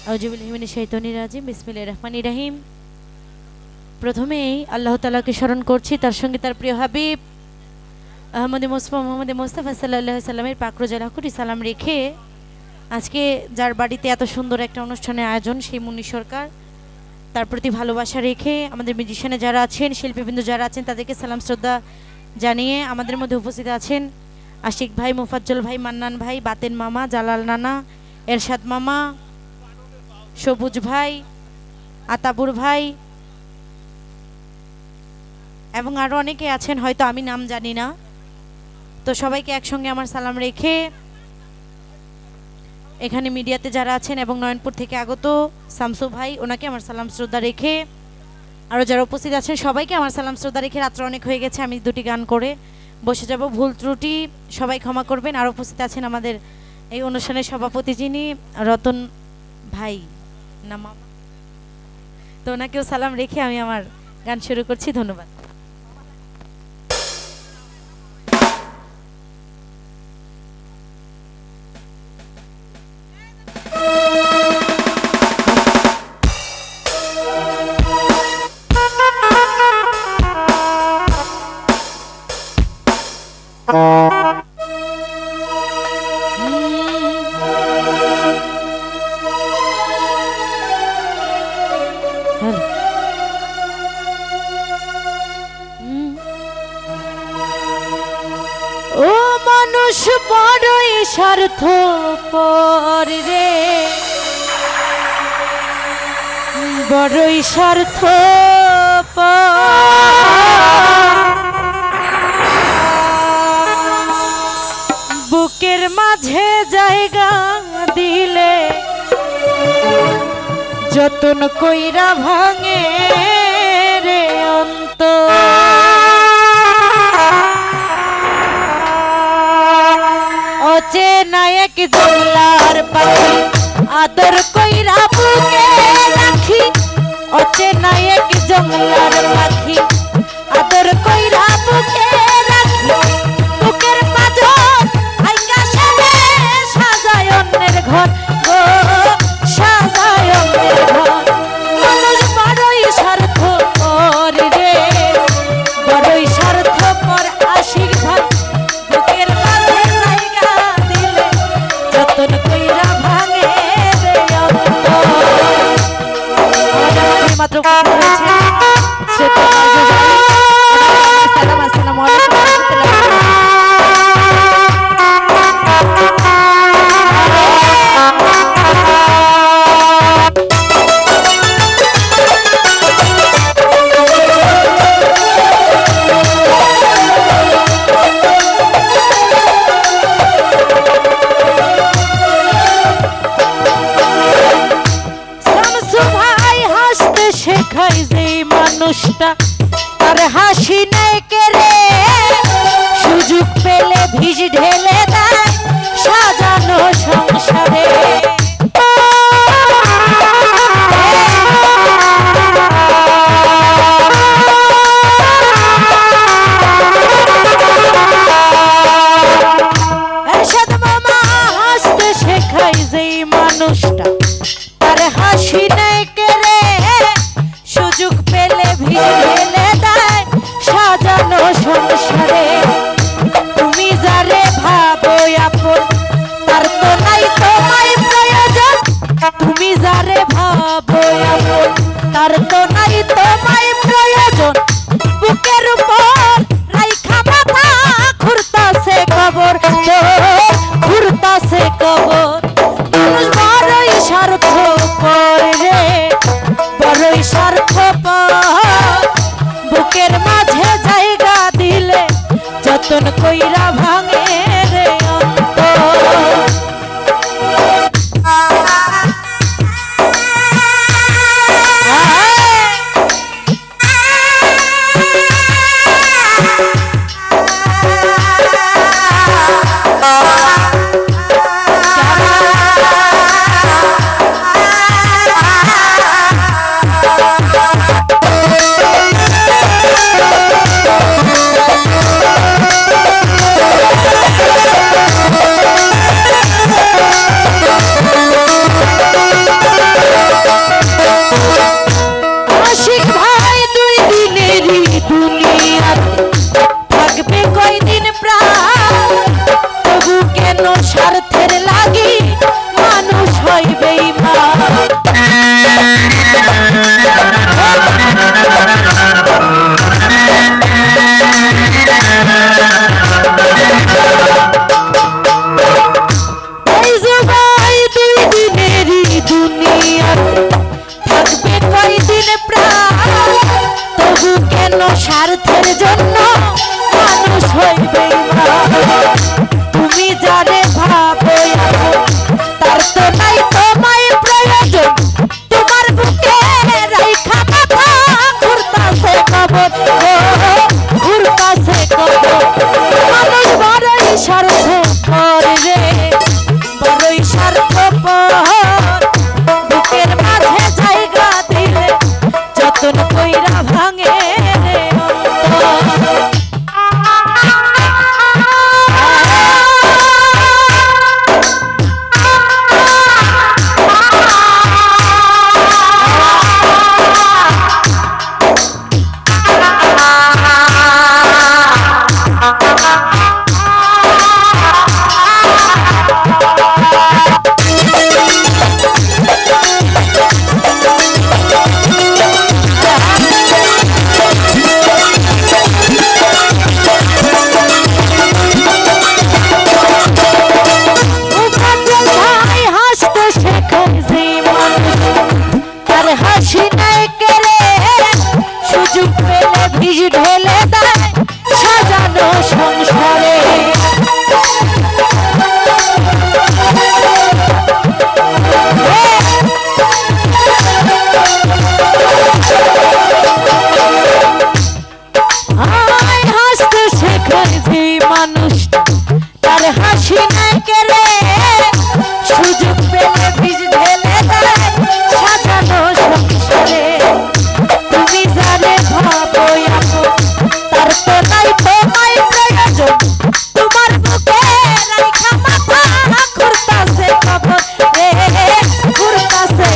আউযুবিল্লাহি মিনাশ শাইতানির রাজিম বিসমিল্লাহির রহমানির রহিম। প্রথমেই আল্লাহ তাআলাকে স্মরণ করছি, তার সঙ্গে তার প্রিয় হাবিব আহমদে মোস্তফা সাল্লাল্লাহু আলাইহি সাল্লামের পাক রোজা লাখোটি সালাম রেখে আজকে যার বাড়িতে এত সুন্দর একটা অনুষ্ঠানের আয়োজন, সেই মুন্নি সরকার, তার প্রতি ভালোবাসা রেখে আমাদের মিউজিশিয়ানে যারা আছেন, শিল্পীবৃন্দ যারা আছেন, তাদেরকে সালাম শ্রদ্ধা জানিয়ে আমাদের মধ্যে উপস্থিত আছেন আশিক ভাই, মুফাজ্জল ভাই, মান্নান ভাই, বাতেন মামা, জালাল নানা, এরশাদ মামা, সবুজ ভাই, আতাবুর ভাই এবং আরও অনেকে আছেন, হয়তো আমি নাম জানি না। তো সবাইকে একসঙ্গে আমার সালাম রেখে এখানে মিডিয়াতে যারা আছেন এবং নয়নপুর থেকে আগত শামসু ভাই, ওনাকে আমার সালাম শ্রদ্ধা রেখে আরও যারা উপস্থিত আছেন সবাইকে আমার সালাম শ্রদ্ধা রেখে, রাত্র অনেক হয়ে গেছে, আমি দুটি গান করে বসে যাব। ভুল ত্রুটি সবাই ক্ষমা করবেন। আর উপস্থিত আছেন আমাদের এই অনুষ্ঠানের সভাপতি, যিনি রতন ভাই না মামা, তো ওনাকেও সালাম রেখে আমি আমার গান শুরু করছি। ধন্যবাদ। ও মানুষ বড়ই স্বার্থপর রে, বড়ই স্বার্থপর। বুকের মাঝে জায়গা দিলে যতন কইরা ভাঙে রে অন্তর। অচেনা এক জঙ্গলার পাখি আদর কইরা বুকে রাখি, অচেনা এক জঙ্গলার পাখি আদর কইরা বুকে রাখি। বুকের পাঁজর ভাইঙ্গা সাজে সাজায় অন্যের ঘর গো, সাজায় অন্যের ঘর। মানুষ বড়ই স্বার্থপর রে, বড়ই স্বার্থপর আশিক ভাই। বুকের মাঝে জায়গা দিলে যতন কইরা ভাঙে রে অন্তর। আমাদের মাত্র কথা হয়েছে সালাম। আসসালামু আলাইকুম ওয়া রাহমাতুল্লাহি। শেখাই যে মানুষটা তার হাসি নেই কেড়ে, সুযোগ পেলে ভিজ ঢেলে দেয় সাজানো সংসারে। এরশাদ মামা হাসতে শেখাই যে মানুষটা তার হাসি নেই কেড়ে, সুযোগ পেলে ভিড়ে দেয় সাজানো সংসারে। তুমি যারে ভাবো আপন তার তো নাই তোমায় প্রয়োজন, তুমি যারে ভাবো আপন তার তো নাই তোমায় প্রয়োজন। বুকের উপর রাইখা মাথা ঘুরতাছে কবর, ঘুরতাছে কবর। মানুষ বড়ই স্বার্থপর রে, বড়ই স্বার্থপর। বুকের মাঝে জায়গা দিলে যতন কইরা ভাঙে রে অন্তর। স্বার্থের জন্য মানুষ হইবে তুমি যারে ভাবো তার তো নাই তোমায় প্রয়োজন তোমার বুকে রাইখা মাথা ঘুরতাছে কবর ঘুরতাছে কবর মানুষ বড়ই স্বার্থপর রে বড়ই স্বার্থপর বুকের মাঝে জায়গা দিলে যতন কইরা ভাঙে রে হাসি নাই কেড়ে সুযোগ পেলে ভিজ ঢেলে দেয় সাজানো সংসারে হাসতে শেখায় যে মানুষ তার হাসি নাই কেড়ে সুযোগ পেলে ভিজ ঢেলে দেয় সাজানো সংসারে তুমি জানে ভাবো তার তো নাই তোমায় প্রয়োজন তোমার বুকে রাইখা মাথা ঘুরতাছে কবর ঘুরতাছে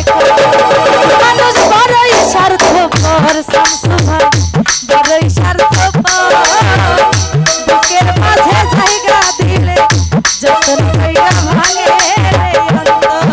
মানুষ বড়ই স্বার্থপর শামসু ভাই বড়ই স্বার্থপর বুকের মাঝে জায়গা দিলে যতন কইরা ভাঙে রে অন্তর